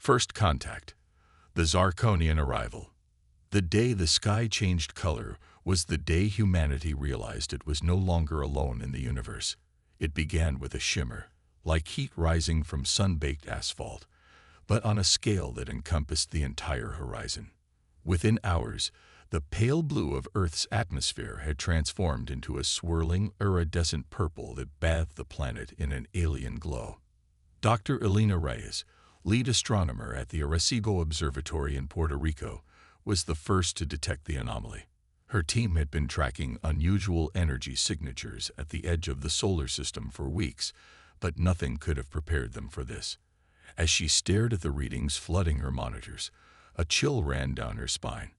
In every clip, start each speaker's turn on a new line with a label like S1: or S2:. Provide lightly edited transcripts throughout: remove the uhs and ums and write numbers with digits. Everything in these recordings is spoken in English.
S1: First contact. The Zarkonian arrival. The day the sky changed color was the day humanity realized it was no longer alone in the universe. It began with a shimmer, like heat rising from sun-baked asphalt, but on a scale that encompassed the entire horizon. Within hours, the pale blue of Earth's atmosphere had transformed into a swirling, iridescent purple that bathed the planet in an alien glow. Dr. Elena Reyes, lead astronomer at the Arecibo Observatory in Puerto Rico, was the first to detect the anomaly. Her team had been tracking unusual energy signatures at the edge of the solar system for weeks, but nothing could have prepared them for this. As she stared at the readings flooding her monitors, a chill ran down her spine.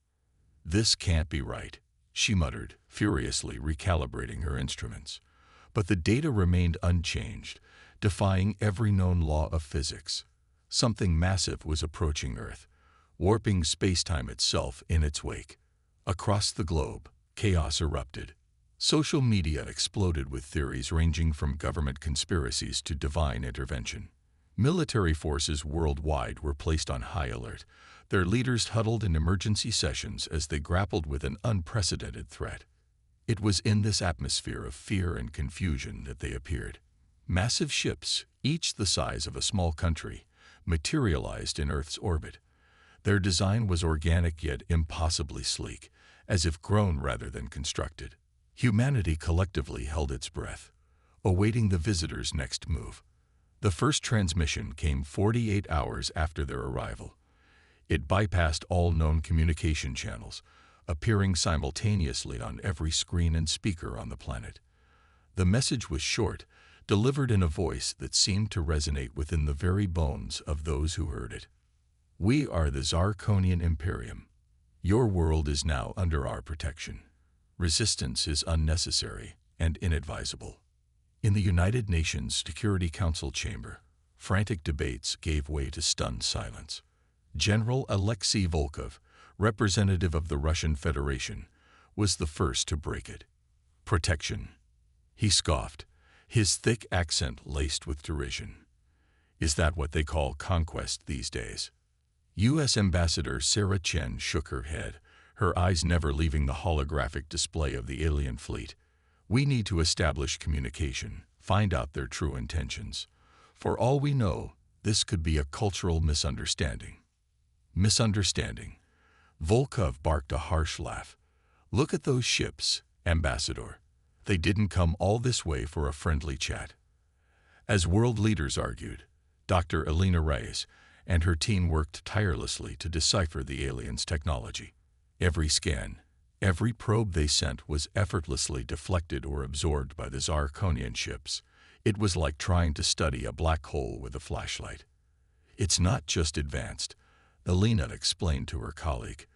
S1: "This can't be right," she muttered, furiously recalibrating her instruments. But the data remained unchanged, defying every known law of physics. Something massive was approaching Earth, warping space-time itself in its wake. Across the globe, chaos erupted. Social media exploded with theories ranging from government conspiracies to divine intervention. Military forces worldwide were placed on high alert, their leaders huddled in emergency sessions as they grappled with an unprecedented threat. It was in this atmosphere of fear and confusion that they appeared. Massive ships, each the size of a small country, materialized in Earth's orbit. Their design was organic yet impossibly sleek, as if grown rather than constructed. Humanity collectively held its breath, awaiting the visitors' next move. The first transmission came 48 hours after their arrival. It bypassed all known communication channels, appearing simultaneously on every screen and speaker on the planet. The message was short, delivered in a voice that seemed to resonate within the very bones of those who heard it. "We are the Zarkonian Imperium. Your world is now under our protection. Resistance is unnecessary and inadvisable." In the United Nations Security Council chamber, frantic debates gave way to stunned silence. General Alexei Volkov, representative of the Russian Federation, was the first to break it. "Protection," he scoffed, his thick accent laced with derision. "Is that what they call conquest these days?" U.S. Ambassador Sarah Chen shook her head, her eyes never leaving the holographic display of the alien fleet. "We need to establish communication, find out their true intentions. For all we know, this could be a cultural misunderstanding." "Misunderstanding?" Volkov barked a harsh laugh. "Look at those ships, Ambassador. They didn't come all this way for a friendly chat." As world leaders argued, Dr. Elena Reyes and her team worked tirelessly to decipher the aliens' technology. Every scan, every probe they sent was effortlessly deflected or absorbed by the Zarkonian ships. It was like trying to study a black hole with a flashlight. "It's not just advanced," Elena explained to her colleague,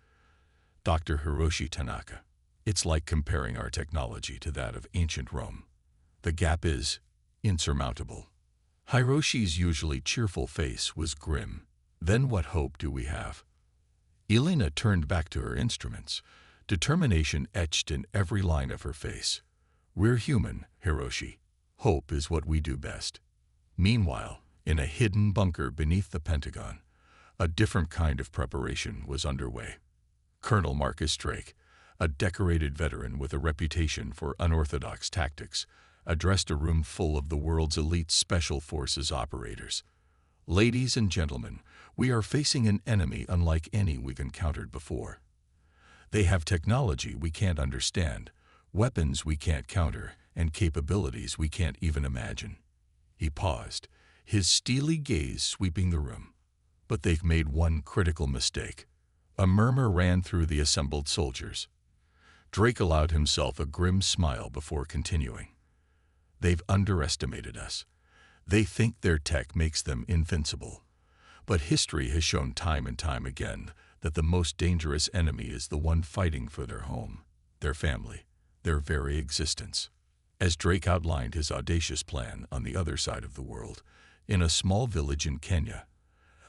S1: Dr. Hiroshi Tanaka. "It's like comparing our technology to that of ancient Rome. The gap is insurmountable." Hiroshi's usually cheerful face was grim. "Then what hope do we have?" Elena turned back to her instruments, determination etched in every line of her face. "We're human, Hiroshi. Hope is what we do best." Meanwhile, in a hidden bunker beneath the Pentagon, a different kind of preparation was underway. Colonel Marcus Drake, a decorated veteran with a reputation for unorthodox tactics, addressed a room full of the world's elite special forces operators. "Ladies and gentlemen, we are facing an enemy unlike any we've encountered before. They have technology we can't understand, weapons we can't counter, and capabilities we can't even imagine." He paused, his steely gaze sweeping the room. "But they've made one critical mistake." A murmur ran through the assembled soldiers. Drake allowed himself a grim smile before continuing. "They've underestimated us. They think their tech makes them invincible. But history has shown time and time again that the most dangerous enemy is the one fighting for their home, their family, their very existence." As Drake outlined his audacious plan on the other side of the world, in a small village in Kenya,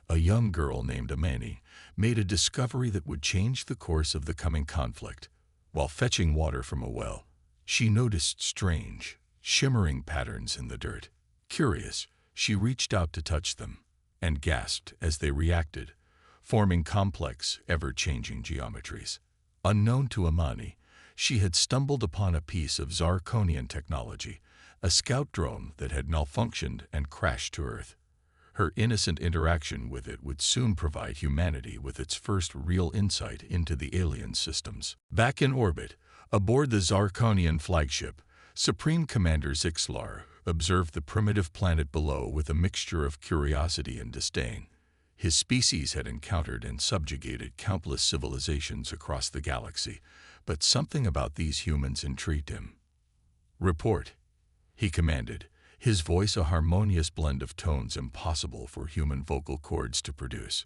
S1: a young girl named Amani made a discovery that would change the course of the coming conflict. While fetching water from a well, she noticed strange, shimmering patterns in the dirt. Curious, she reached out to touch them. and gasped as they reacted, forming complex, ever-changing geometries. Unknown to Amani, she had stumbled upon a piece of Zarkonian technology, a scout drone that had malfunctioned and crashed to Earth. Her innocent interaction with it would soon provide humanity with its first real insight into the alien systems. Back in orbit, aboard the Zarkonian flagship, Supreme Commander Zixlar observed the primitive planet below with a mixture of curiosity and disdain. His species had encountered and subjugated countless civilizations across the galaxy, but something about these humans intrigued him. "Report," he commanded, his voice a harmonious blend of tones impossible for human vocal cords to produce.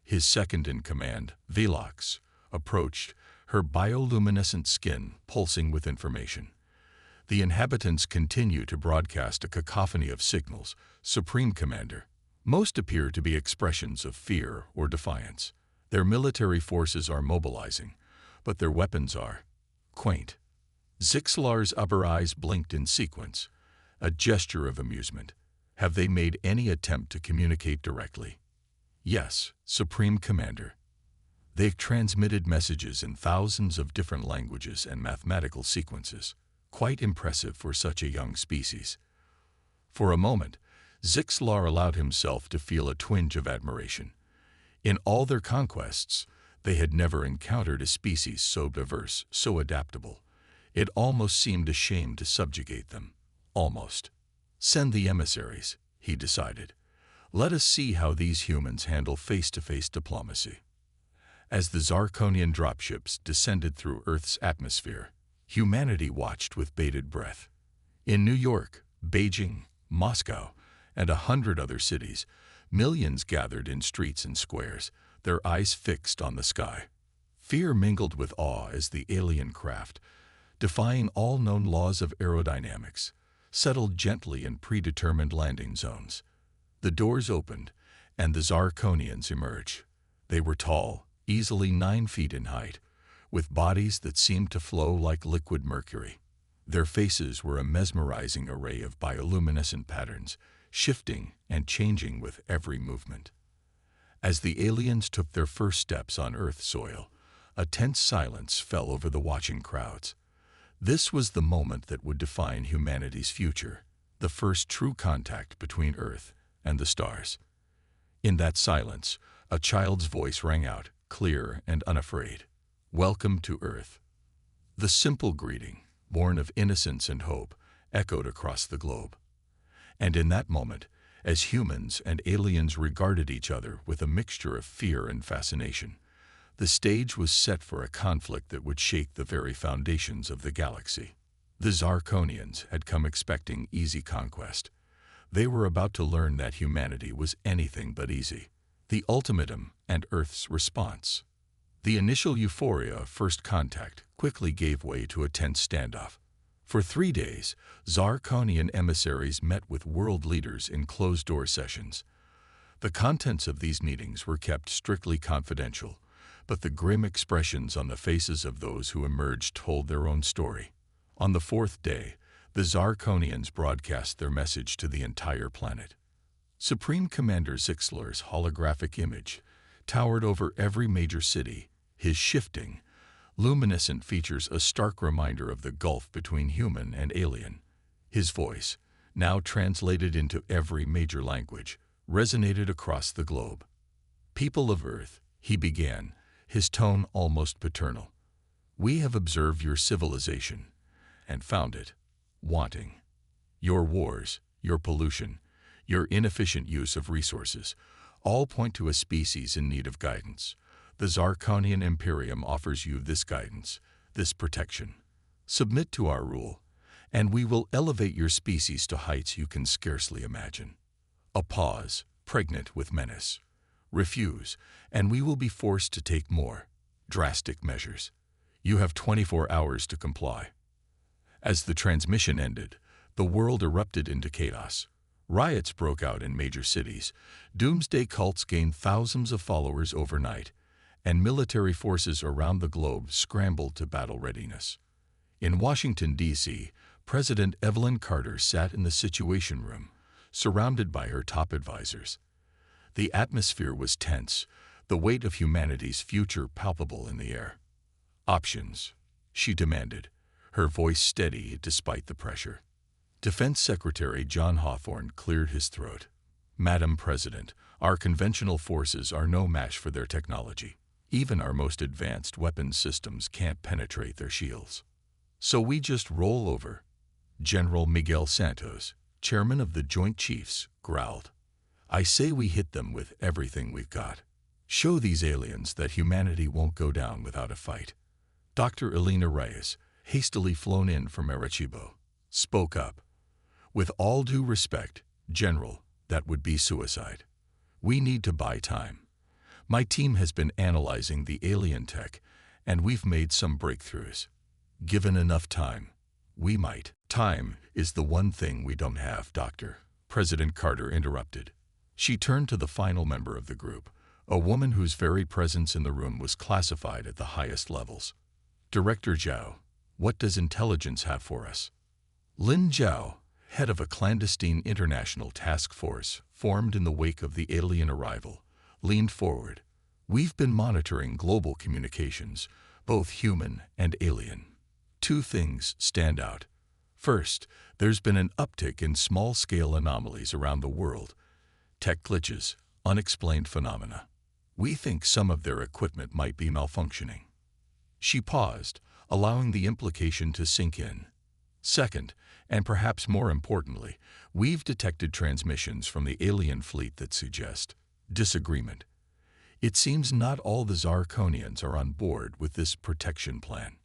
S1: His second-in-command, Velox, approached, her bioluminescent skin pulsing with information. "The inhabitants continue to broadcast a cacophony of signals, Supreme Commander. Most appear to be expressions of fear or defiance. Their military forces are mobilizing, but their weapons are quaint." Zixlar's upper eyes blinked in sequence, a gesture of amusement. "Have they made any attempt to communicate directly?" "Yes, Supreme Commander. They've transmitted messages in thousands of different languages and mathematical sequences. Quite impressive for such a young species." For a moment, Zixlar allowed himself to feel a twinge of admiration. In all their conquests, they had never encountered a species so diverse, so adaptable. It almost seemed a shame to subjugate them. Almost. "Send the emissaries," he decided. "Let us see how these humans handle face-to-face diplomacy." As the Zarkonian dropships descended through Earth's atmosphere, humanity watched with bated breath. In New York, Beijing, Moscow, and 100 other cities, millions gathered in streets and squares, their eyes fixed on the sky. Fear mingled with awe as the alien craft, defying all known laws of aerodynamics, settled gently in predetermined landing zones. The doors opened, and the Zarkonians emerged. They were tall, easily 9 feet in height, with bodies that seemed to flow like liquid mercury. Their faces were a mesmerizing array of bioluminescent patterns, shifting and changing with every movement. As the aliens took their first steps on Earth soil, a tense silence fell over the watching crowds. This was the moment that would define humanity's future, the first true contact between Earth and the stars. In that silence, a child's voice rang out, clear and unafraid. "Welcome to Earth." The simple greeting, born of innocence and hope, echoed across the globe. And in that moment, as humans and aliens regarded each other with a mixture of fear and fascination, the stage was set for a conflict that would shake the very foundations of the galaxy. The Zarkonians had come expecting easy conquest. They were about to learn that humanity was anything but easy. The ultimatum and Earth's response. The initial euphoria of first contact quickly gave way to a tense standoff. For 3 days, Zarkonian emissaries met with world leaders in closed-door sessions. The contents of these meetings were kept strictly confidential, but the grim expressions on the faces of those who emerged told their own story. On the 4th day, the Zarkonians broadcast their message to the entire planet. Supreme Commander Zixlar's holographic image towered over every major city, his shifting, luminescent features a stark reminder of the gulf between human and alien. His voice, now translated into every major language, resonated across the globe. "People of Earth," he began, his tone almost paternal, "we have observed your civilization and found it wanting. Your wars, your pollution, your inefficient use of resources, all point to a species in need of guidance. The Zarkonian Imperium offers you this guidance, this protection. Submit to our rule, and we will elevate your species to heights you can scarcely imagine." A pause, pregnant with menace. "Refuse, and we will be forced to take more drastic measures. You have 24 hours to comply." As the transmission ended, the world erupted into chaos. Riots broke out in major cities, doomsday cults gained thousands of followers overnight, and military forces around the globe scrambled to battle readiness. In Washington, D.C., President Evelyn Carter sat in the Situation Room, surrounded by her top advisors. The atmosphere was tense, the weight of humanity's future palpable in the air. Options, she demanded, her voice steady despite the pressure. Defense Secretary John Hawthorne cleared his throat. Madam President, our conventional forces are no match for their technology. Even our most advanced weapons systems can't penetrate their shields. So we just roll over. General Miguel Santos, chairman of the Joint Chiefs, growled. I say we hit them with everything we've got. Show these aliens that humanity won't go down without a fight. Dr. Elena Reyes, hastily flown in from Arecibo, spoke up. With all due respect, General, that would be suicide. We need to buy time. My team has been analyzing the alien tech, and we've made some breakthroughs. Given enough time, we might. Time is the one thing we don't have, Doctor, President Carter interrupted. She turned to the final member of the group, a woman whose very presence in the room was classified at the highest levels. Director Zhao, what does intelligence have for us? Lin Zhao, head of a clandestine international task force formed in the wake of the alien arrival, leaned forward. We've been monitoring global communications, both human and alien. Two things stand out. First, there's been an uptick in small-scale anomalies around the world. Tech glitches, unexplained phenomena. We think some of their equipment might be malfunctioning. She paused, allowing the implication to sink in. Second, and perhaps more importantly, we've detected transmissions from the alien fleet that suggest disagreement. It seems not all the Zarkonians are on board with this protection plan.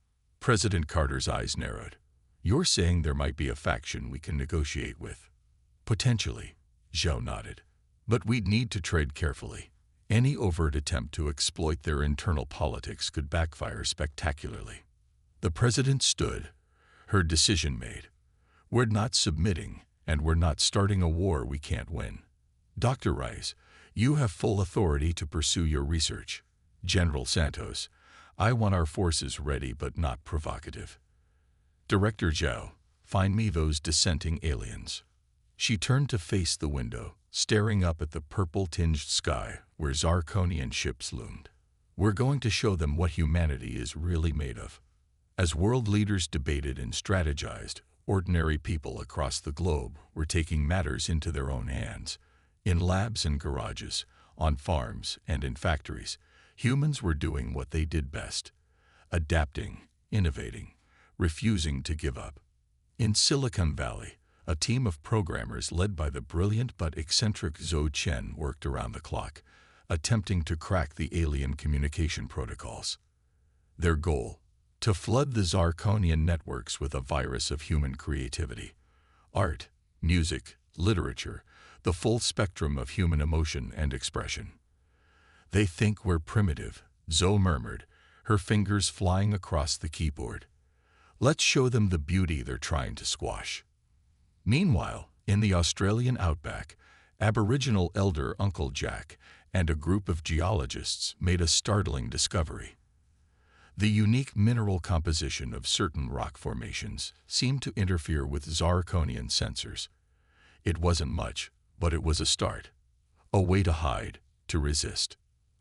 S1: President Carter's eyes narrowed. You're saying there might be a faction we can negotiate with? Potentially, Zhao nodded. But we'd need to tread carefully. Any overt attempt to exploit their internal politics could backfire spectacularly. The president stood, her decision made. We're not submitting, and we're not starting a war we can't win. Dr. Rice, you have full authority to pursue your research. General Santos, I want our forces ready but not provocative. Director Zhao, find me those dissenting aliens. She turned to face the window, staring up at the purple-tinged sky where Zarkonian ships loomed. We're going to show them what humanity is really made of. As world leaders debated and strategized, ordinary people across the globe were taking matters into their own hands. In labs and garages, on farms and in factories, humans were doing what they did best: adapting, innovating, refusing to give up. In Silicon Valley, a team of programmers led by the brilliant but eccentric Zhou Chen worked around the clock, attempting to crack the alien communication protocols. Their goal: to flood the Zarkonian networks with a virus of human creativity. Art, music, literature, the full spectrum of human emotion and expression. They think we're primitive, Zhou murmured, her fingers flying across the keyboard. Let's show them the beauty they're trying to squash. Meanwhile, in the Australian outback, Aboriginal elder Uncle Jack and a group of geologists made a startling discovery. The unique mineral composition of certain rock formations seemed to interfere with Zarkonian sensors. It wasn't much, but it was a start. A way to hide, to resist.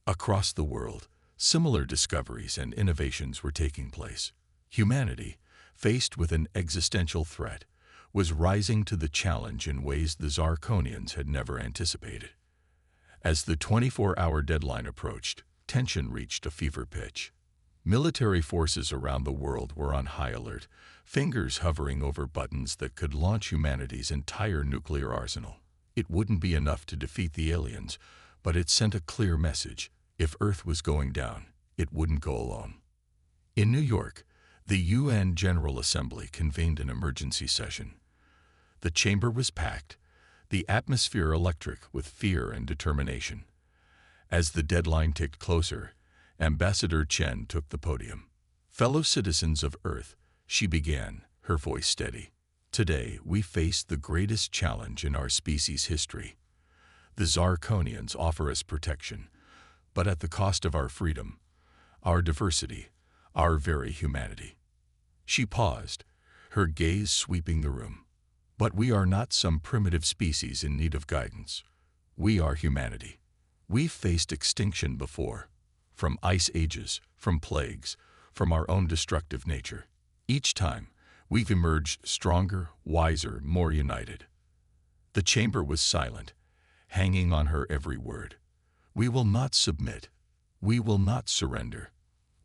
S1: Across the world, similar discoveries and innovations were taking place. Humanity, faced with an existential threat, was rising to the challenge in ways the Zarkonians had never anticipated. As the 24-hour deadline approached, tension reached a fever pitch. Military forces around the world were on high alert, fingers hovering over buttons that could launch humanity's entire nuclear arsenal. It wouldn't be enough to defeat the aliens, but it sent a clear message. If Earth was going down, it wouldn't go alone. In New York, the UN General Assembly convened an emergency session. The chamber was packed, the atmosphere electric with fear and determination. As the deadline ticked closer, Ambassador Chen took the podium. Fellow citizens of Earth, she began, her voice steady. Today, we face the greatest challenge in our species' history. The Zarkonians offer us protection, but at the cost of our freedom, our diversity, our very humanity. She paused, her gaze sweeping the room. But we are not some primitive species in need of guidance. We are humanity. We've faced extinction before, from ice ages, from plagues, from our own destructive nature. Each time, we've emerged stronger, wiser, more united. The chamber was silent, hanging on her every word. We will not submit. We will not surrender.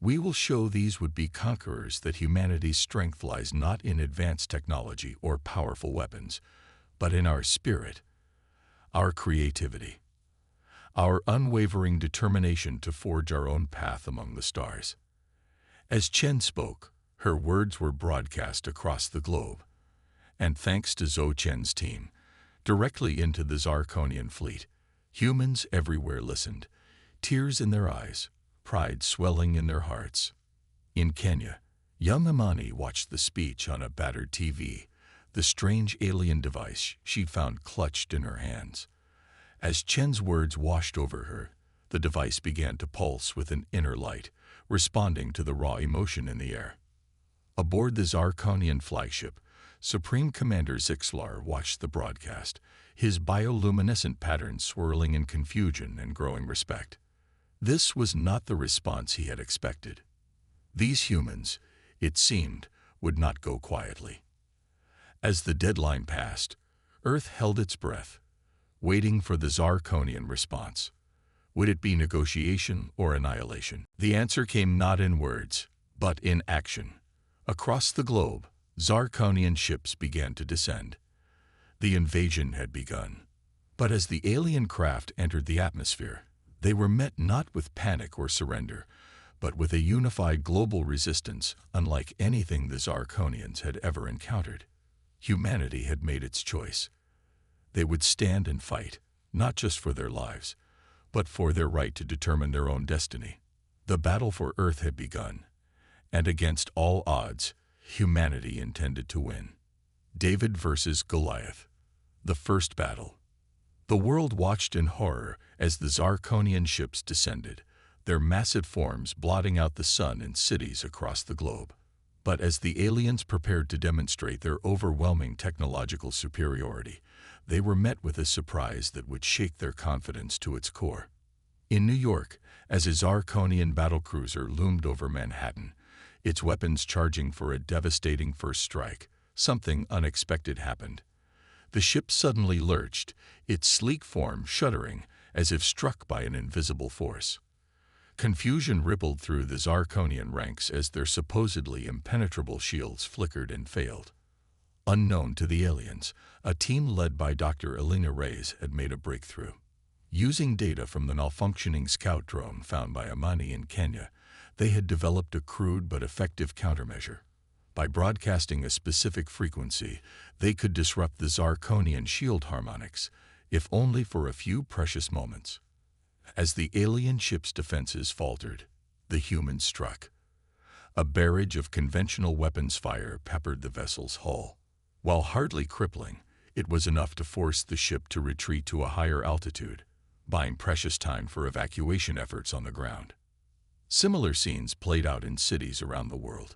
S1: We will show these would-be conquerors that humanity's strength lies not in advanced technology or powerful weapons, but in our spirit, our creativity, our unwavering determination to forge our own path among the stars. As Chen spoke, her words were broadcast across the globe, and thanks to Zhou Chen's team, directly into the Zarkonian fleet, humans everywhere listened, tears in their eyes, pride swelling in their hearts. In Kenya, young Amani watched the speech on a battered TV, the strange alien device she'd found clutched in her hands. As Chen's words washed over her, the device began to pulse with an inner light, responding to the raw emotion in the air. Aboard the Zarkonian flagship, Supreme Commander Zixlar watched the broadcast, his bioluminescent patterns swirling in confusion and growing respect. This was not the response he had expected. These humans, it seemed, would not go quietly. As the deadline passed, Earth held its breath, waiting for the Zarkonian response. Would it be negotiation or annihilation? The answer came not in words, but in action. Across the globe, Zarkonian ships began to descend. The invasion had begun. But as the alien craft entered the atmosphere, they were met not with panic or surrender, but with a unified global resistance unlike anything the Zarkonians had ever encountered. Humanity had made its choice. They would stand and fight, not just for their lives, but for their right to determine their own destiny. The battle for Earth had begun, and against all odds, humanity intended to win. David versus Goliath. The first battle. The world watched in horror as the Zarkonian ships descended, their massive forms blotting out the sun and cities across the globe. But as the aliens prepared to demonstrate their overwhelming technological superiority, they were met with a surprise that would shake their confidence to its core. In New York, as a Zarkonian battlecruiser loomed over Manhattan, its weapons charging for a devastating first strike, something unexpected happened. The ship suddenly lurched, its sleek form shuddering as if struck by an invisible force. Confusion rippled through the Zarkonian ranks as their supposedly impenetrable shields flickered and failed. Unknown to the aliens, a team led by Dr. Elena Reyes had made a breakthrough. Using data from the malfunctioning scout drone found by Amani in Kenya, they had developed a crude but effective countermeasure. By broadcasting a specific frequency, they could disrupt the Zarkonian shield harmonics, if only for a few precious moments. As the alien ship's defenses faltered, the humans struck. A barrage of conventional weapons fire peppered the vessel's hull. While hardly crippling, it was enough to force the ship to retreat to a higher altitude, buying precious time for evacuation efforts on the ground. Similar scenes played out in cities around the world.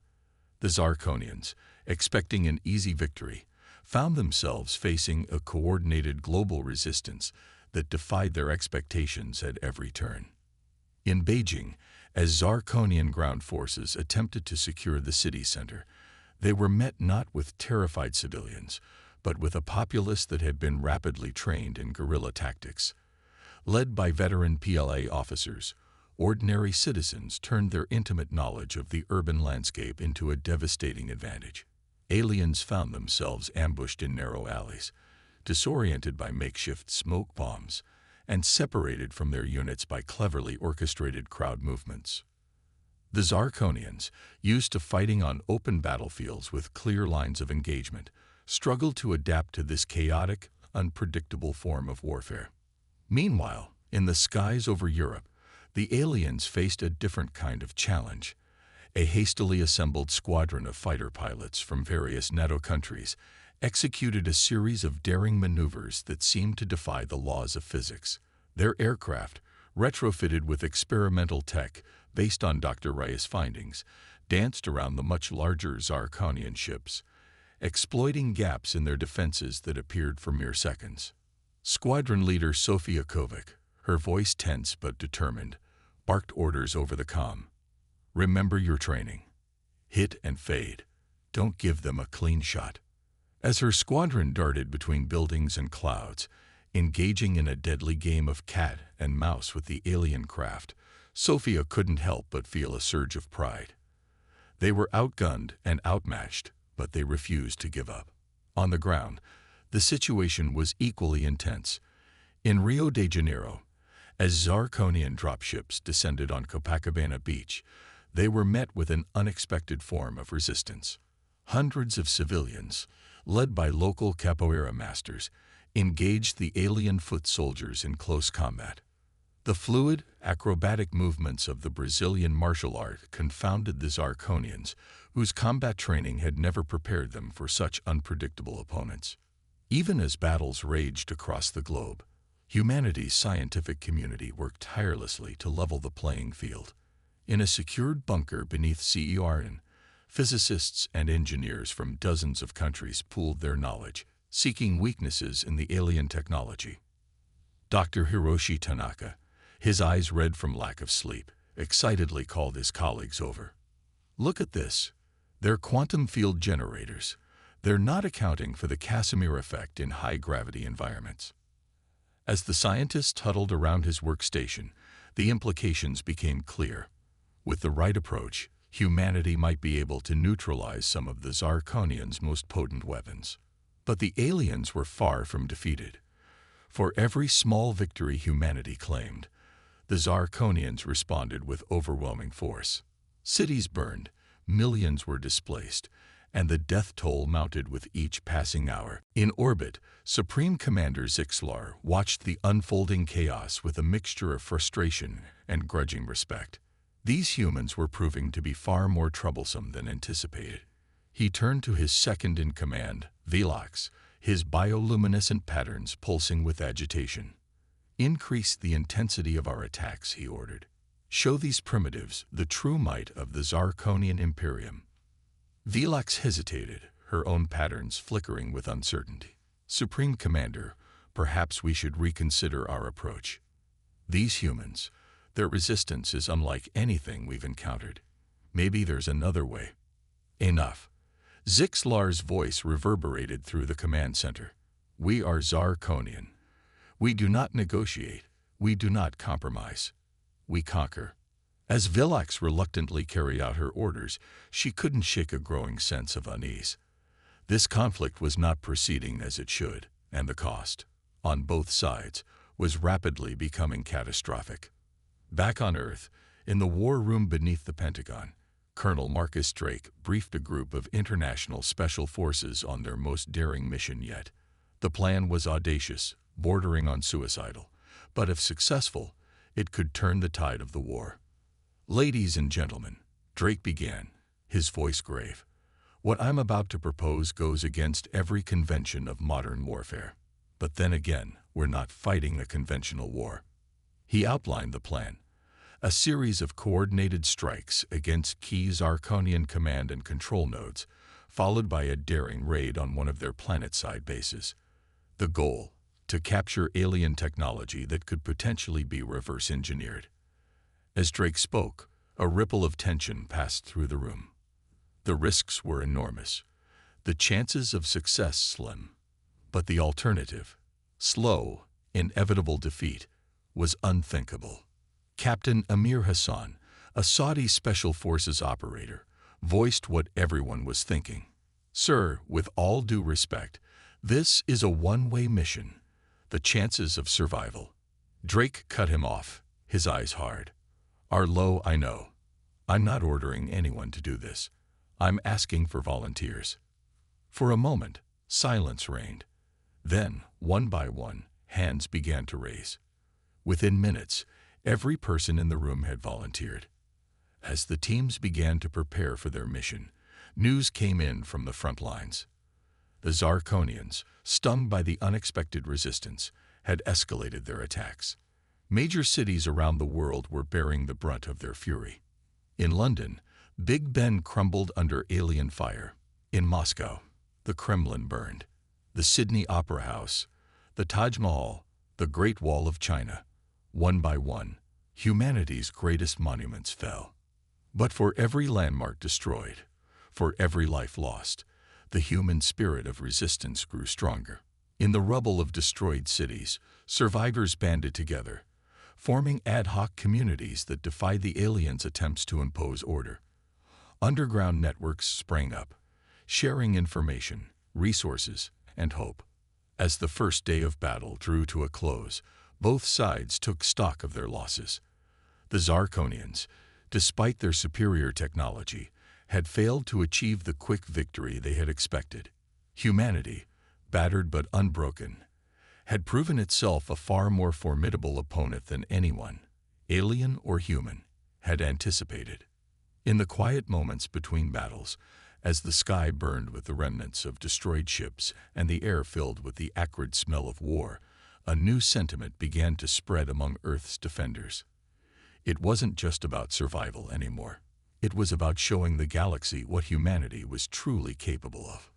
S1: The Zarkonians, expecting an easy victory, found themselves facing a coordinated global resistance that defied their expectations at every turn. In Beijing, as Zarkonian ground forces attempted to secure the city center, they were met not with terrified civilians, but with a populace that had been rapidly trained in guerrilla tactics. Led by veteran PLA officers, ordinary citizens turned their intimate knowledge of the urban landscape into a devastating advantage. Aliens found themselves ambushed in narrow alleys, disoriented by makeshift smoke bombs, and separated from their units by cleverly orchestrated crowd movements. The Zarkonians, used to fighting on open battlefields with clear lines of engagement, struggled to adapt to this chaotic, unpredictable form of warfare. Meanwhile, in the skies over Europe, the aliens faced a different kind of challenge. A hastily assembled squadron of fighter pilots from various NATO countries executed a series of daring maneuvers that seemed to defy the laws of physics. Their aircraft, retrofitted with experimental tech based on Dr. Reyes' findings, danced around the much larger Zarkonian ships, exploiting gaps in their defenses that appeared for mere seconds. Squadron leader Sofia Kovac, Her voice tense but determined, barked orders over the comm. Remember your training. Hit and fade. Don't give them a clean shot. As her squadron darted between buildings and clouds, engaging in a deadly game of cat and mouse with the alien craft, Sophia couldn't help but feel a surge of pride. They were outgunned and outmatched, but they refused to give up. On the ground, the situation was equally intense. In Rio de Janeiro, as Zarkonian dropships descended on Copacabana Beach, they were met with an unexpected form of resistance. Hundreds of civilians, led by local capoeira masters, engaged the alien foot soldiers in close combat. The fluid, acrobatic movements of the Brazilian martial art confounded the Zarkonians, whose combat training had never prepared them for such unpredictable opponents. Even as battles raged across the globe, humanity's scientific community worked tirelessly to level the playing field. In a secured bunker beneath CERN, physicists and engineers from dozens of countries pooled their knowledge, seeking weaknesses in the alien technology. Dr. Hiroshi Tanaka, his eyes red from lack of sleep, excitedly called his colleagues over. Look at this. They're quantum field generators. They're not accounting for the Casimir effect in high-gravity environments. As the scientist huddled around his workstation, the implications became clear. With the right approach, humanity might be able to neutralize some of the Zarkonians' most potent weapons. But the aliens were far from defeated. For every small victory humanity claimed, the Zarkonians responded with overwhelming force. Cities burned, millions were displaced, and the death toll mounted with each passing hour. In orbit, Supreme Commander Zixlar watched the unfolding chaos with a mixture of frustration and grudging respect. These humans were proving to be far more troublesome than anticipated. He turned to his second-in-command, Velox, his bioluminescent patterns pulsing with agitation. Increase the intensity of our attacks, he ordered. Show these primitives the true might of the Zarkonian Imperium. Velox hesitated, her own patterns flickering with uncertainty. Supreme Commander, perhaps we should reconsider our approach. These humans, their resistance is unlike anything we've encountered. Maybe there's another way. Enough. Zixlar's voice reverberated through the command center. We are Zarkonian. We do not negotiate. We do not compromise. We conquer. As Velox reluctantly carried out her orders, she couldn't shake a growing sense of unease. This conflict was not proceeding as it should, and the cost, on both sides, was rapidly becoming catastrophic. Back on Earth, in the war room beneath the Pentagon, Colonel Marcus Drake briefed a group of international special forces on their most daring mission yet. The plan was audacious, bordering on suicidal, but if successful, it could turn the tide of the war. Ladies and gentlemen, Drake began, his voice grave. What I'm about to propose goes against every convention of modern warfare. But then again, we're not fighting a conventional war. He outlined the plan. A series of coordinated strikes against key Zarkonian command and control nodes, followed by a daring raid on one of their planet-side bases. The goal, to capture alien technology that could potentially be reverse-engineered. As Drake spoke, a ripple of tension passed through the room. The risks were enormous, the chances of success slim, but the alternative, slow, inevitable defeat, was unthinkable. Captain Amir Hassan, a Saudi Special Forces operator, voiced what everyone was thinking. Sir, with all due respect, this is a one-way mission. The chances of survival. Drake cut him off, his eyes hard. Are low, I know. I'm not ordering anyone to do this. I'm asking for volunteers. For a moment, silence reigned. Then, one by one, hands began to raise. Within minutes, every person in the room had volunteered. As the teams began to prepare for their mission, news came in from the front lines. The Zarkonians, stung by the unexpected resistance, had escalated their attacks. Major cities around the world were bearing the brunt of their fury. In London, Big Ben crumbled under alien fire. In Moscow, the Kremlin burned. The Sydney Opera House, the Taj Mahal, the Great Wall of China. One by one, humanity's greatest monuments fell. But for every landmark destroyed, for every life lost, the human spirit of resistance grew stronger. In the rubble of destroyed cities, survivors banded together, forming ad hoc communities that defied the aliens' attempts to impose order. Underground networks sprang up, sharing information, resources, and hope. As the first day of battle drew to a close, both sides took stock of their losses. The Zarkonians, despite their superior technology, had failed to achieve the quick victory they had expected. Humanity, battered but unbroken, had proven itself a far more formidable opponent than anyone, alien or human, had anticipated. In the quiet moments between battles, as the sky burned with the remnants of destroyed ships and the air filled with the acrid smell of war, a new sentiment began to spread among Earth's defenders. It wasn't just about survival anymore. It was about showing the galaxy what humanity was truly capable of.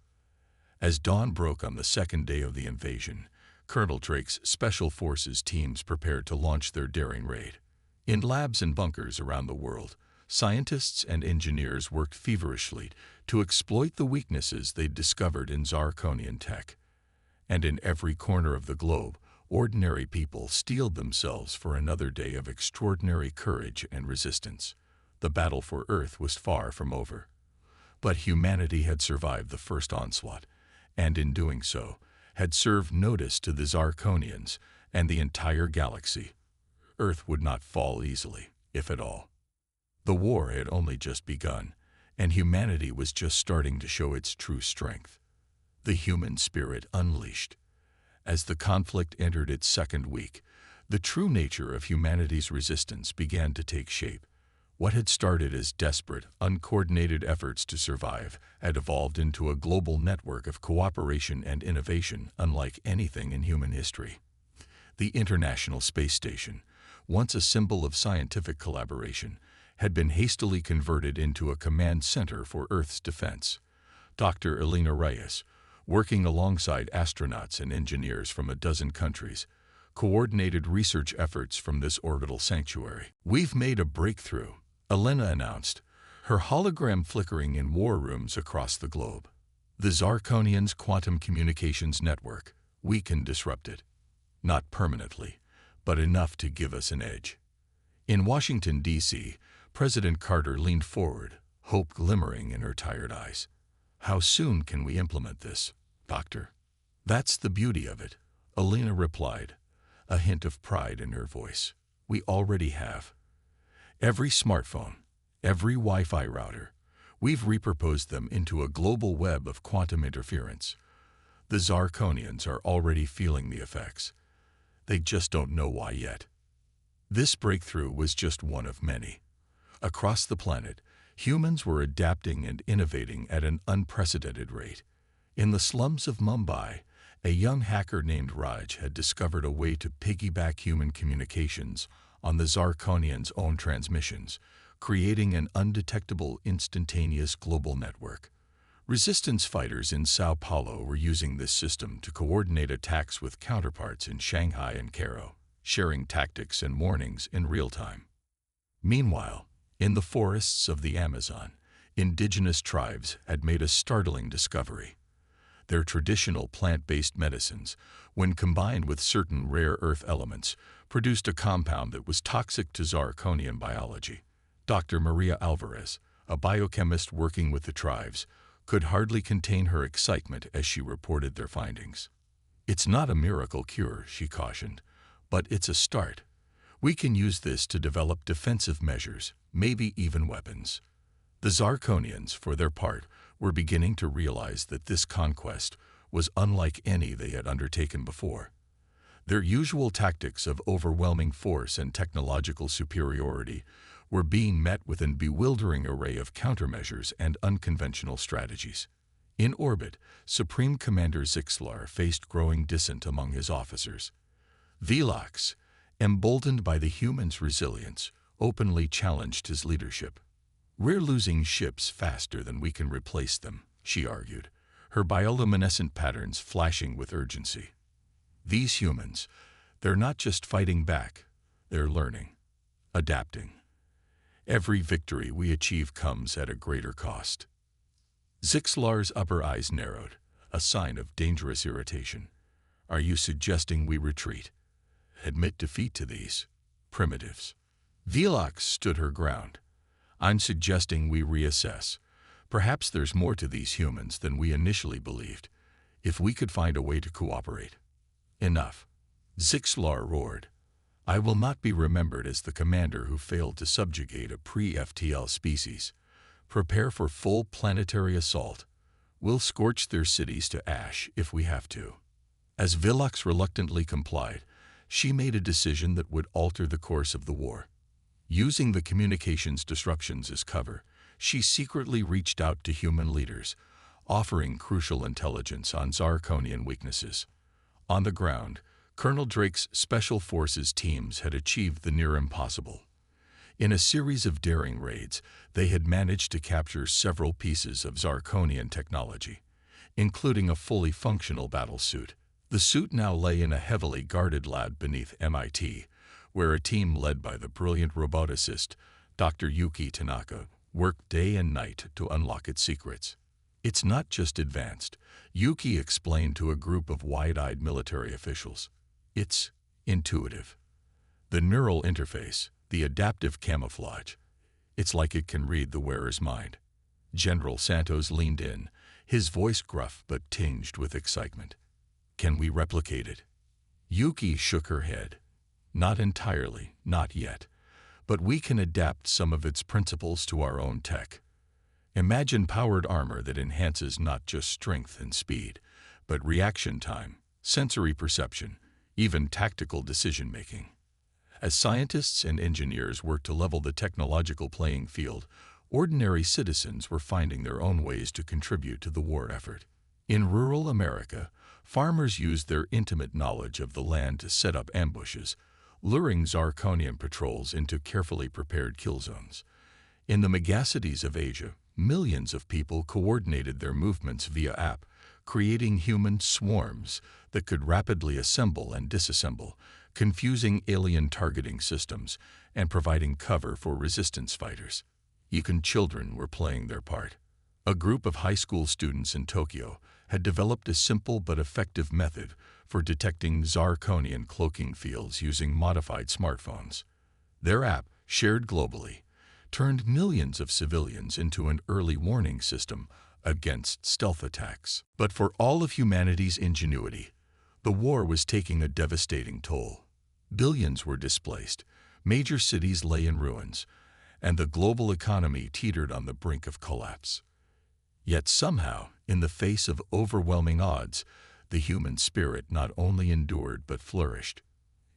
S1: As dawn broke on the second day of the invasion, Colonel Drake's Special Forces teams prepared to launch their daring raid. In labs and bunkers around the world, scientists and engineers worked feverishly to exploit the weaknesses they'd discovered in Zarkonian tech. And in every corner of the globe, ordinary people steeled themselves for another day of extraordinary courage and resistance. The battle for Earth was far from over. But humanity had survived the first onslaught, and in doing so, had served notice to the Zarkonians and the entire galaxy. Earth would not fall easily, if at all. The war had only just begun, and humanity was just starting to show its true strength. The human spirit unleashed. As the conflict entered its second week, the true nature of humanity's resistance began to take shape. What had started as desperate, uncoordinated efforts to survive had evolved into a global network of cooperation and innovation unlike anything in human history. The International Space Station, once a symbol of scientific collaboration, had been hastily converted into a command center for Earth's defense. Dr. Elena Reyes, working alongside astronauts and engineers from a dozen countries, coordinated research efforts from this orbital sanctuary. "We've made a breakthrough," Elena announced, her hologram flickering in war rooms across the globe. The Zarkonians' quantum communications network, weak and disrupted. Not permanently, but enough to give us an edge. In Washington, D.C., President Carter leaned forward, hope glimmering in her tired eyes. "How soon can we implement this, Doctor?" "That's the beauty of it," Elena replied, a hint of pride in her voice. "We already have. Every smartphone, every Wi-Fi router, we've repurposed them into a global web of quantum interference. The Zarkonians are already feeling the effects. They just don't know why yet." This breakthrough was just one of many. Across the planet, humans were adapting and innovating at an unprecedented rate. In the slums of Mumbai, a young hacker named Raj had discovered a way to piggyback human communications on the Zarkonians' own transmissions, creating an undetectable, instantaneous global network. Resistance fighters in Sao Paulo were using this system to coordinate attacks with counterparts in Shanghai and Cairo, sharing tactics and warnings in real time. Meanwhile, in the forests of the Amazon, indigenous tribes had made a startling discovery. Their traditional plant-based medicines, when combined with certain rare earth elements, produced a compound that was toxic to Zarkonian biology. Dr. Maria Alvarez, a biochemist working with the tribes, could hardly contain her excitement as she reported their findings. "It's not a miracle cure," she cautioned, "but it's a start. We can use this to develop defensive measures, maybe even weapons." The Zarkonians, for their part, were beginning to realize that this conquest was unlike any they had undertaken before. Their usual tactics of overwhelming force and technological superiority were being met with a bewildering array of countermeasures and unconventional strategies. In orbit, Supreme Commander Zixlar faced growing dissent among his officers. Velox, emboldened by the humans' resilience, openly challenged his leadership. "We're losing ships faster than we can replace them," she argued, her bioluminescent patterns flashing with urgency. "These humans, they're not just fighting back, They're learning, adapting. Every victory we achieve comes at a greater cost. Zixlar's upper eyes narrowed, a sign of dangerous irritation. Are you suggesting we retreat? Admit defeat to these primitives. Velox stood her ground. I'm suggesting we reassess. Perhaps there's more to these humans than we initially believed, if we could find a way to cooperate. Enough. Zixlar roared. I will not be remembered as the commander who failed to subjugate a pre-FTL species. Prepare for full planetary assault. We'll scorch their cities to ash if we have to. As Velox reluctantly complied, she made a decision that would alter the course of the war. Using the communications disruptions as cover, she secretly reached out to human leaders, offering crucial intelligence on Zarkonian weaknesses. On the ground, Colonel Drake's Special Forces teams had achieved the near impossible. In a series of daring raids, they had managed to capture several pieces of Zarkonian technology, including a fully functional battlesuit. The suit now lay in a heavily guarded lab beneath MIT, where a team led by the brilliant roboticist, Dr. Yuki Tanaka, worked day and night to unlock its secrets. It's not just advanced, Yuki explained to a group of wide-eyed military officials. It's intuitive. The neural interface, the adaptive camouflage. It's like it can read the wearer's mind. General Santos leaned in, his voice gruff but tinged with excitement. Can we replicate it? Yuki shook her head. Not entirely, not yet. But we can adapt some of its principles to our own tech. Imagine powered armor that enhances not just strength and speed, but reaction time, sensory perception, even tactical decision-making. As scientists and engineers worked to level the technological playing field, ordinary citizens were finding their own ways to contribute to the war effort. In rural America, farmers used their intimate knowledge of the land to set up ambushes, luring Zarkonian patrols into carefully prepared kill zones. In the megacities of Asia, millions of people coordinated their movements via app, creating human swarms that could rapidly assemble and disassemble, confusing alien targeting systems and providing cover for resistance fighters. Even children were playing their part. A group of high school students in Tokyo had developed a simple but effective method for detecting Zarkonian cloaking fields using modified smartphones. Their app, shared globally, turned millions of civilians into an early warning system against stealth attacks. But for all of humanity's ingenuity, the war was taking a devastating toll. Billions were displaced, major cities lay in ruins, and the global economy teetered on the brink of collapse. Yet somehow, in the face of overwhelming odds, the human spirit not only endured but flourished.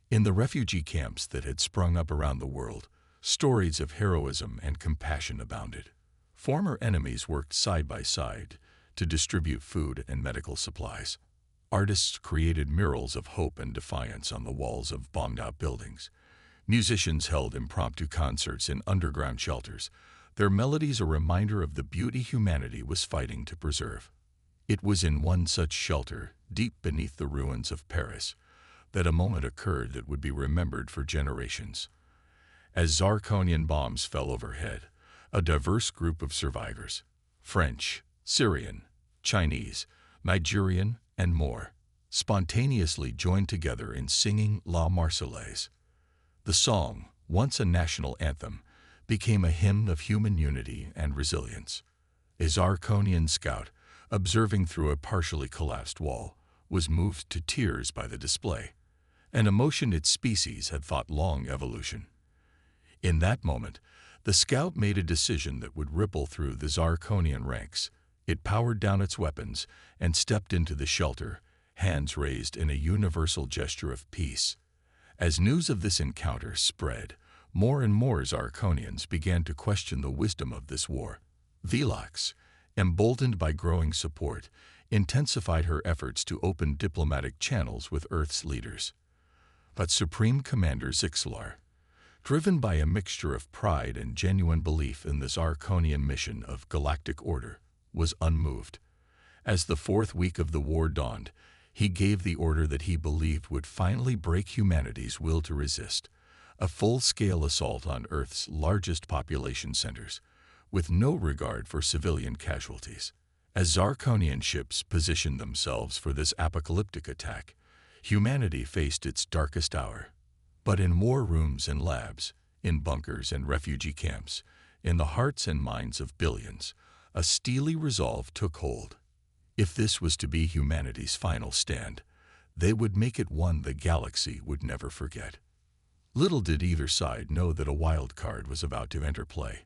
S1: In the refugee camps that had sprung up around the world, stories of heroism and compassion abounded. Former enemies worked side by side to distribute food and medical supplies. Artists created murals of hope and defiance on the walls of bombed-out buildings. Musicians held impromptu concerts in underground shelters, their melodies a reminder of the beauty humanity was fighting to preserve. It was in one such shelter, deep beneath the ruins of Paris, that a moment occurred that would be remembered for generations. As Zarkonian bombs fell overhead, a diverse group of survivors, French, Syrian, Chinese, Nigerian, and more, spontaneously joined together in singing La Marseillaise. The song, once a national anthem, became a hymn of human unity and resilience. A Zarkonian scout, observing through a partially collapsed wall, was moved to tears by the display, an emotion its species had thought long evolution. In that moment, the scout made a decision that would ripple through the Zarkonian ranks. It powered down its weapons and stepped into the shelter, hands raised in a universal gesture of peace. As news of this encounter spread, more and more Zarkonians began to question the wisdom of this war. Velox, emboldened by growing support, intensified her efforts to open diplomatic channels with Earth's leaders. But Supreme Commander Zixlar, driven by a mixture of pride and genuine belief in the Zarkonian mission of galactic order, was unmoved. As the fourth week of the war dawned, he gave the order that he believed would finally break humanity's will to resist, a full-scale assault on Earth's largest population centers, with no regard for civilian casualties. As Zarkonian ships positioned themselves for this apocalyptic attack, humanity faced its darkest hour. But in war rooms and labs, in bunkers and refugee camps, in the hearts and minds of billions, a steely resolve took hold. If this was to be humanity's final stand, they would make it one the galaxy would never forget. Little did either side know that a wild card was about to enter play.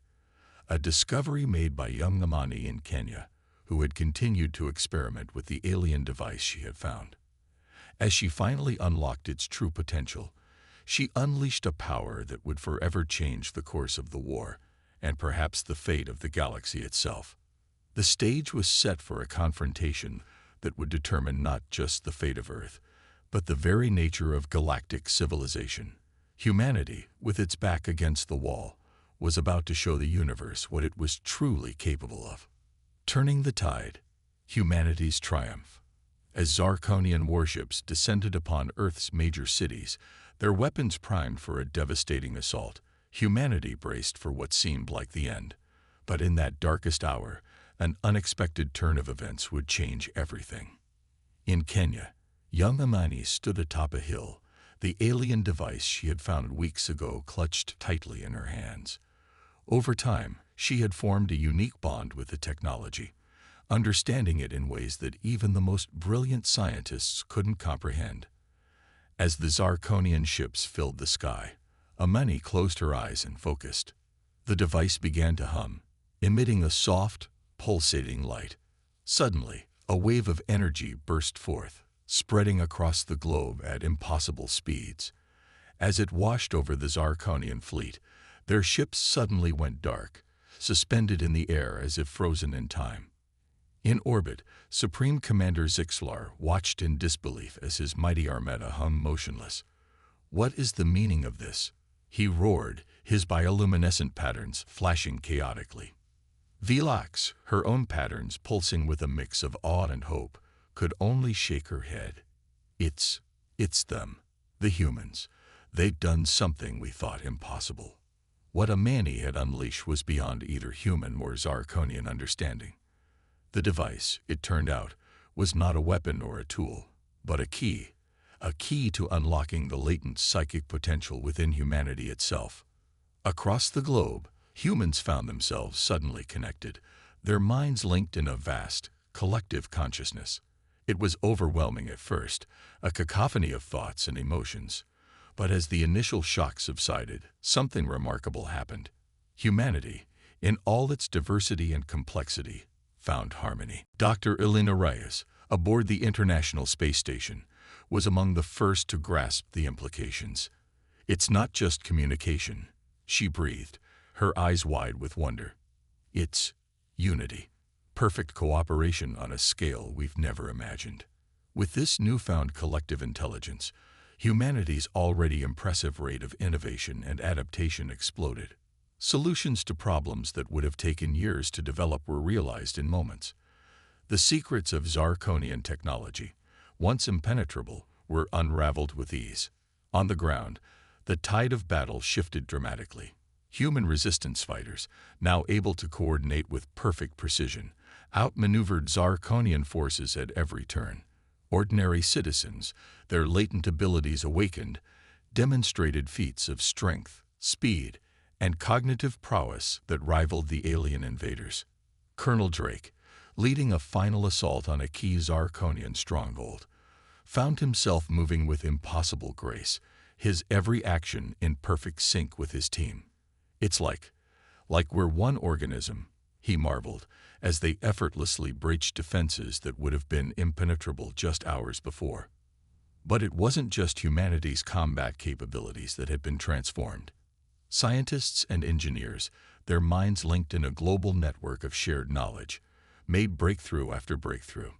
S1: A discovery made by young Amani in Kenya, who had continued to experiment with the alien device she had found. As she finally unlocked its true potential, she unleashed a power that would forever change the course of the war, and perhaps the fate of the galaxy itself. The stage was set for a confrontation that would determine not just the fate of Earth, but the very nature of galactic civilization. Humanity, with its back against the wall, was about to show the universe what it was truly capable of. Turning the tide, humanity's triumph. As Zarkonian warships descended upon Earth's major cities, their weapons primed for a devastating assault, humanity braced for what seemed like the end. But in that darkest hour, an unexpected turn of events would change everything. In Kenya, young Amani stood atop a hill, the alien device she had found weeks ago clutched tightly in her hands. Over time, she had formed a unique bond with the technology, understanding it in ways that even the most brilliant scientists couldn't comprehend. As the Zarkonian ships filled the sky, Amani closed her eyes and focused. The device began to hum, emitting a soft, pulsating light. Suddenly, a wave of energy burst forth, spreading across the globe at impossible speeds. As it washed over the Zarkonian fleet, their ships suddenly went dark, suspended in the air as if frozen in time. In orbit, Supreme Commander Zixlar watched in disbelief as his mighty armada hung motionless. "What is the meaning of this?" he roared, his bioluminescent patterns flashing chaotically. Vilax, her own patterns pulsing with a mix of awe and hope, could only shake her head. It's them, the humans. They'd done something we thought impossible." What Amani had unleashed was beyond either human or Zarkonian understanding. The device, it turned out, was not a weapon or a tool, but a key to unlocking the latent psychic potential within humanity itself. Across the globe, humans found themselves suddenly connected, their minds linked in a vast, collective consciousness. It was overwhelming at first, a cacophony of thoughts and emotions. But as the initial shock subsided, something remarkable happened. Humanity, in all its diversity and complexity, found harmony. Dr. Elena Reyes, aboard the International Space Station, was among the first to grasp the implications. "It's not just communication," she breathed, her eyes wide with wonder. "It's unity, perfect cooperation on a scale we've never imagined." With this newfound collective intelligence, humanity's already impressive rate of innovation and adaptation exploded. Solutions to problems that would have taken years to develop were realized in moments. The secrets of Zarkonian technology, once impenetrable, were unraveled with ease. On the ground, the tide of battle shifted dramatically. Human resistance fighters, now able to coordinate with perfect precision, outmaneuvered Zarkonian forces at every turn. Ordinary citizens, their latent abilities awakened, demonstrated feats of strength, speed, and cognitive prowess that rivaled the alien invaders. Colonel Drake, leading a final assault on a key Zarkonian stronghold, found himself moving with impossible grace, his every action in perfect sync with his team. "It's like we're one organism," he marveled, as they effortlessly breached defenses that would have been impenetrable just hours before. But it wasn't just humanity's combat capabilities that had been transformed. Scientists and engineers, their minds linked in a global network of shared knowledge, made breakthrough after breakthrough.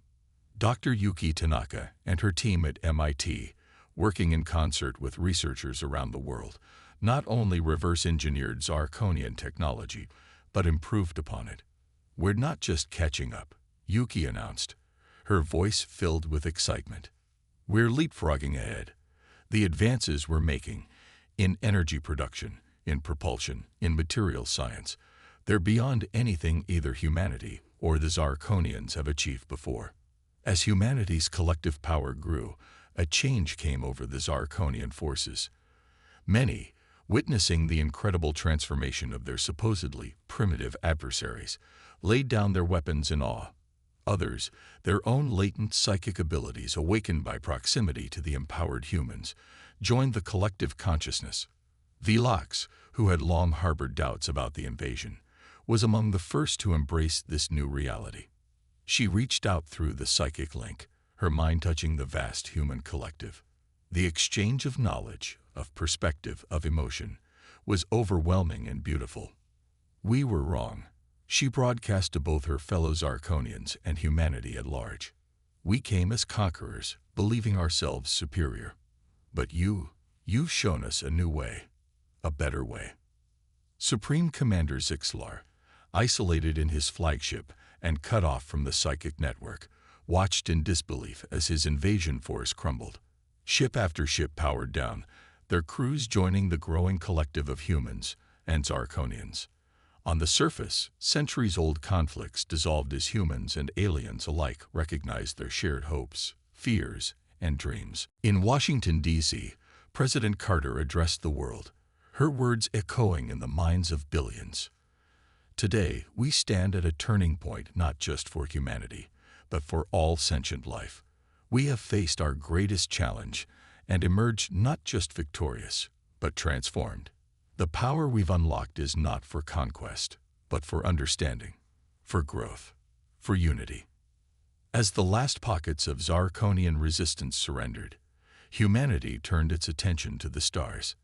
S1: Dr. Yuki Tanaka and her team at MIT, working in concert with researchers around the world, not only reverse-engineered Zarkonian technology, but improved upon it. "We're not just catching up," Yuki announced, her voice filled with excitement. "We're leapfrogging ahead. The advances we're making, in energy production, in propulsion, in material science. They're beyond anything either humanity or the Zarkonians have achieved before. As humanity's collective power grew, a change came over the Zarkonian forces. Many, witnessing the incredible transformation of their supposedly primitive adversaries, laid down their weapons in awe. Others, their own latent psychic abilities awakened by proximity to the empowered humans, joined the collective consciousness. Vilax, who had long harbored doubts about the invasion, was among the first to embrace this new reality. She reached out through the psychic link, her mind touching the vast human collective. The exchange of knowledge, of perspective, of emotion, was overwhelming and beautiful. We were wrong, she broadcast to both her fellow Zarkonians and humanity at large. We came as conquerors, believing ourselves superior. But you've shown us a new way, a better way. Supreme Commander Zixlar, isolated in his flagship and cut off from the psychic network, watched in disbelief as his invasion force crumbled. Ship after ship powered down, their crews joining the growing collective of humans and Zarkonians. On the surface, centuries-old conflicts dissolved as humans and aliens alike recognized their shared hopes, fears, and dreams. In Washington, D.C., President Carter addressed the world, her words echoing in the minds of billions. Today, we stand at a turning point not just for humanity, but for all sentient life. We have faced our greatest challenge and emerged not just victorious, but transformed. The power we've unlocked is not for conquest, but for understanding, for growth, for unity. As the last pockets of Zarkonian resistance surrendered, humanity turned its attention to the stars.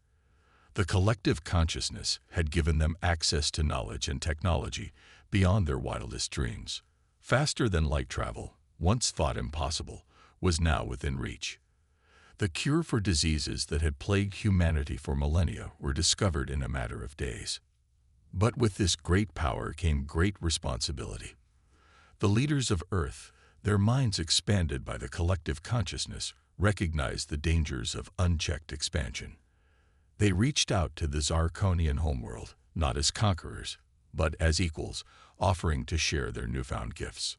S1: The collective consciousness had given them access to knowledge and technology beyond their wildest dreams. Faster than light travel, once thought impossible, was now within reach. The cure for diseases that had plagued humanity for millennia were discovered in a matter of days. But with this great power came great responsibility. The leaders of Earth, their minds expanded by the collective consciousness, recognized the dangers of unchecked expansion. They reached out to the Zarkonian homeworld, not as conquerors, but as equals, offering to share their newfound gifts.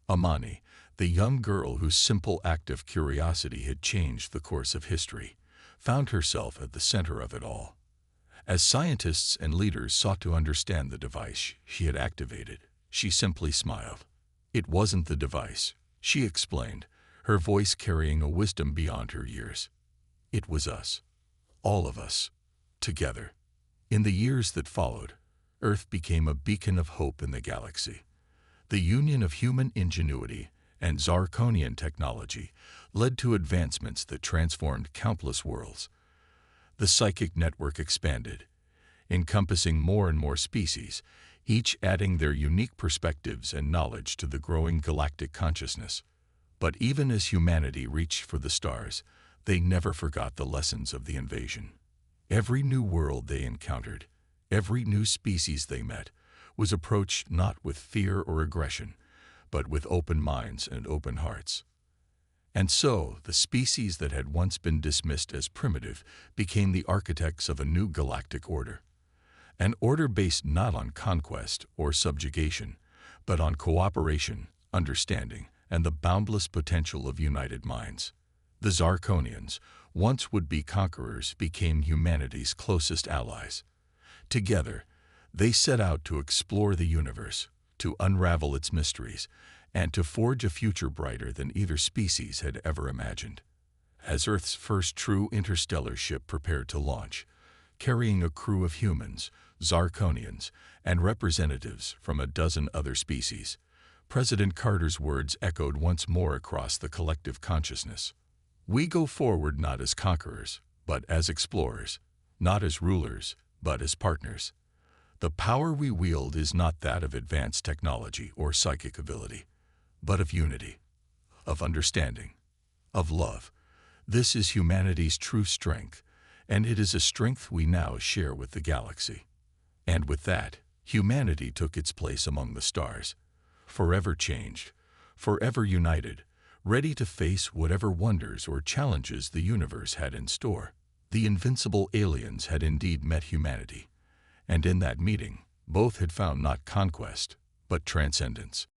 S1: Amani, the young girl whose simple act of curiosity had changed the course of history, found herself at the center of it all. As scientists and leaders sought to understand the device she had activated, she simply smiled. It wasn't the device, she explained, her voice carrying a wisdom beyond her years. It was us, all of us, together. In the years that followed, Earth became a beacon of hope in the galaxy. The union of human ingenuity and Zarkonian technology led to advancements that transformed countless worlds. The psychic network expanded, encompassing more and more species, each adding their unique perspectives and knowledge to the growing galactic consciousness. But even as humanity reached for the stars, they never forgot the lessons of the invasion. Every new world they encountered, every new species they met, was approached not with fear or aggression, but with open minds and open hearts. And so, the species that had once been dismissed as primitive became the architects of a new galactic order. An order based not on conquest or subjugation, but on cooperation, understanding, and the boundless potential of united minds. The Zarkonians, once would-be conquerors, became humanity's closest allies. Together, they set out to explore the universe, to unravel its mysteries, and to forge a future brighter than either species had ever imagined. As Earth's first true interstellar ship prepared to launch, carrying a crew of humans, Zarkonians, and representatives from a dozen other species, President Carter's words echoed once more across the collective consciousness. We go forward not as conquerors, but as explorers, not as rulers, but as partners. The power we wield is not that of advanced technology or psychic ability, but of unity, of understanding, of love. This is humanity's true strength, and it is a strength we now share with the galaxy. And with that, humanity took its place among the stars, forever changed, forever united, ready to face whatever wonders or challenges the universe had in store. The invincible aliens had indeed met humanity, and in that meeting, both had found not conquest, but transcendence.